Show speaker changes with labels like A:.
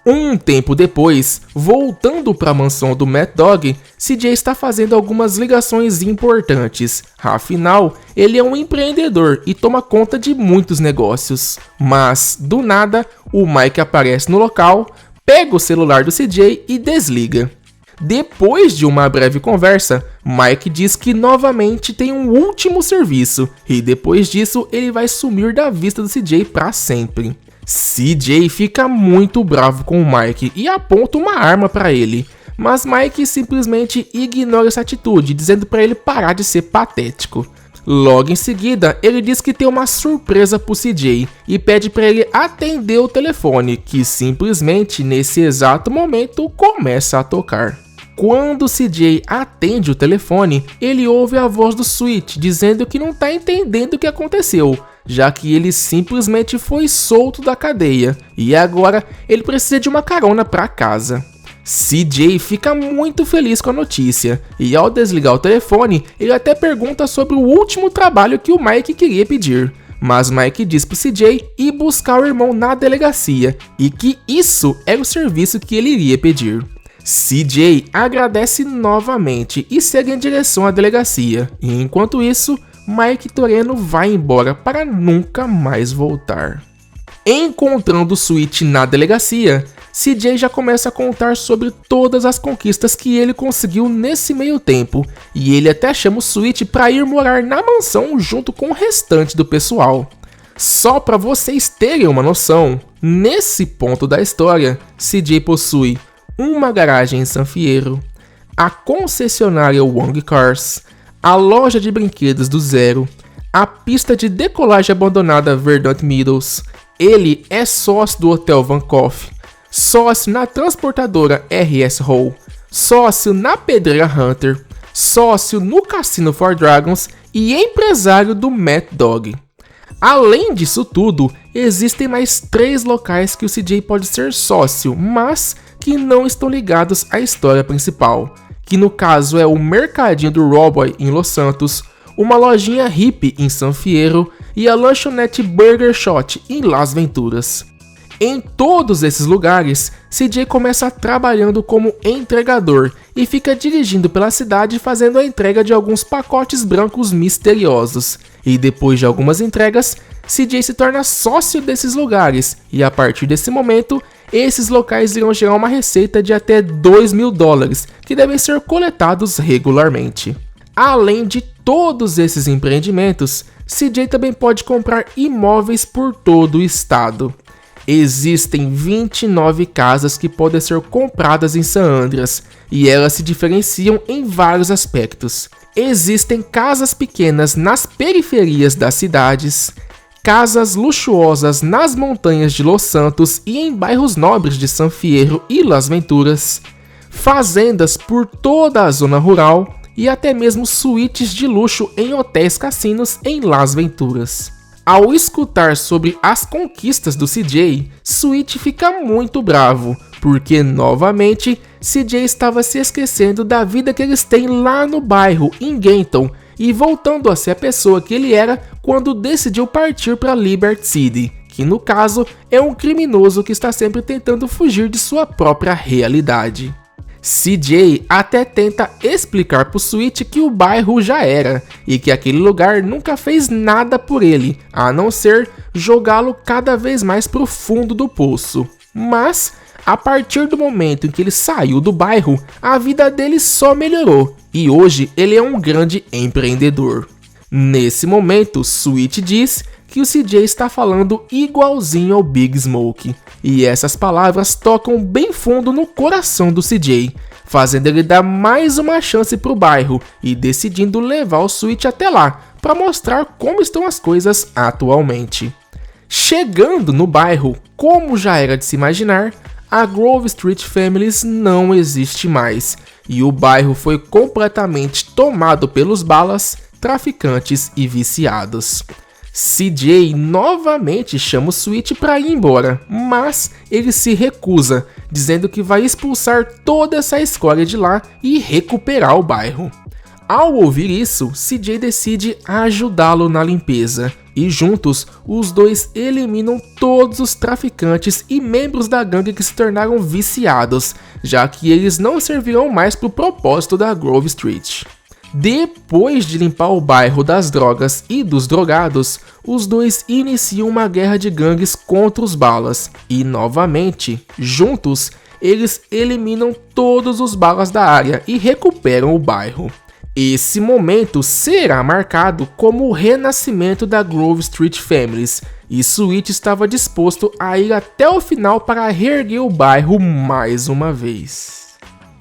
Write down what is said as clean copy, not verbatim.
A: Um tempo depois, voltando para a mansão do Mad Dog, CJ está fazendo algumas ligações importantes. Afinal, ele é um empreendedor e toma conta de muitos negócios. Mas, do nada, o Mike aparece no local, pega o celular do CJ e desliga. Depois de uma breve conversa, Mike diz que novamente tem um último serviço e depois disso ele vai sumir da vista do CJ para sempre. CJ fica muito bravo com o Mike e aponta uma arma para ele, mas Mike simplesmente ignora essa atitude, dizendo para ele parar de ser patético. Logo em seguida, ele diz que tem uma surpresa pro CJ e pede para ele atender o telefone, que simplesmente nesse exato momento começa a tocar. Quando CJ atende o telefone, ele ouve a voz do Sweet dizendo que não tá entendendo o que aconteceu, já que ele simplesmente foi solto da cadeia e agora ele precisa de uma carona para casa. CJ fica muito feliz com a notícia e ao desligar o telefone, ele até pergunta sobre o último trabalho que o Mike queria pedir. Mas Mike diz pro CJ ir buscar o irmão na delegacia e que isso era o serviço que ele iria pedir. CJ agradece novamente e segue em direção à delegacia, e enquanto isso, Mike Toreno vai embora para nunca mais voltar. Encontrando o Sweet na delegacia, CJ já começa a contar sobre todas as conquistas que ele conseguiu nesse meio tempo, e ele até chama o Sweet para ir morar na mansão junto com o restante do pessoal. Só para vocês terem uma noção, nesse ponto da história, CJ possui uma garagem em San Fierro, a concessionária Wong Cars, a loja de brinquedos do Zero, a pista de decolagem abandonada Verdant Meadows, ele é sócio do Hotel Van Gogh, sócio na transportadora RS Hall, sócio na Pedreira Hunter, sócio no Cassino for Dragons e empresário do Mad Dog. Além disso tudo, existem mais 3 locais que o CJ pode ser sócio, mas que não estão ligados à história principal, que no caso é o Mercadinho do Roboy em Los Santos, uma lojinha hippie em San Fierro e a lanchonete Burger Shot em Las Venturas. Em todos esses lugares, CJ começa trabalhando como entregador e fica dirigindo pela cidade fazendo a entrega de alguns pacotes brancos misteriosos. E depois de algumas entregas, CJ se torna sócio desses lugares e a partir desse momento, esses locais irão gerar uma receita de até $2.000 que devem ser coletados regularmente. Além de todos esses empreendimentos, CJ também pode comprar imóveis por todo o estado. Existem 29 casas que podem ser compradas em San Andreas e elas se diferenciam em vários aspectos. Existem casas pequenas nas periferias das cidades, casas luxuosas nas montanhas de Los Santos e em bairros nobres de San Fierro e Las Venturas, fazendas por toda a zona rural e até mesmo suítes de luxo em hotéis cassinos em Las Venturas. Ao escutar sobre as conquistas do CJ, Sweet fica muito bravo, porque novamente CJ estava se esquecendo da vida que eles têm lá no bairro, em Ganton, e voltando a ser a pessoa que ele era quando decidiu partir para Liberty City, que no caso é um criminoso que está sempre tentando fugir de sua própria realidade. CJ até tenta explicar pro Sweet que o bairro já era e que aquele lugar nunca fez nada por ele, a não ser jogá-lo cada vez mais pro fundo do poço. Mas, a partir do momento em que ele saiu do bairro, a vida dele só melhorou e hoje ele é um grande empreendedor. Nesse momento, Sweet diz que o CJ está falando igualzinho ao Big Smoke, e essas palavras tocam bem fundo no coração do CJ, fazendo ele dar mais uma chance para o bairro e decidindo levar o Sweet até lá para mostrar como estão as coisas atualmente. Chegando no bairro, como já era de se imaginar, a Grove Street Families não existe mais e o bairro foi completamente tomado pelos balas, traficantes e viciados. CJ novamente chama o Sweet para ir embora, mas ele se recusa, dizendo que vai expulsar toda essa escória de lá e recuperar o bairro. Ao ouvir isso, CJ decide ajudá-lo na limpeza, e juntos, os dois eliminam todos os traficantes e membros da gangue que se tornaram viciados, já que eles não servirão mais para o propósito da Grove Street. Depois de limpar o bairro das drogas e dos drogados, os dois iniciam uma guerra de gangues contra os balas, e novamente, juntos, eles eliminam todos os balas da área e recuperam o bairro. Esse momento será marcado como o renascimento da Grove Street Families, e Sweet estava disposto a ir até o final para reerguer o bairro mais uma vez.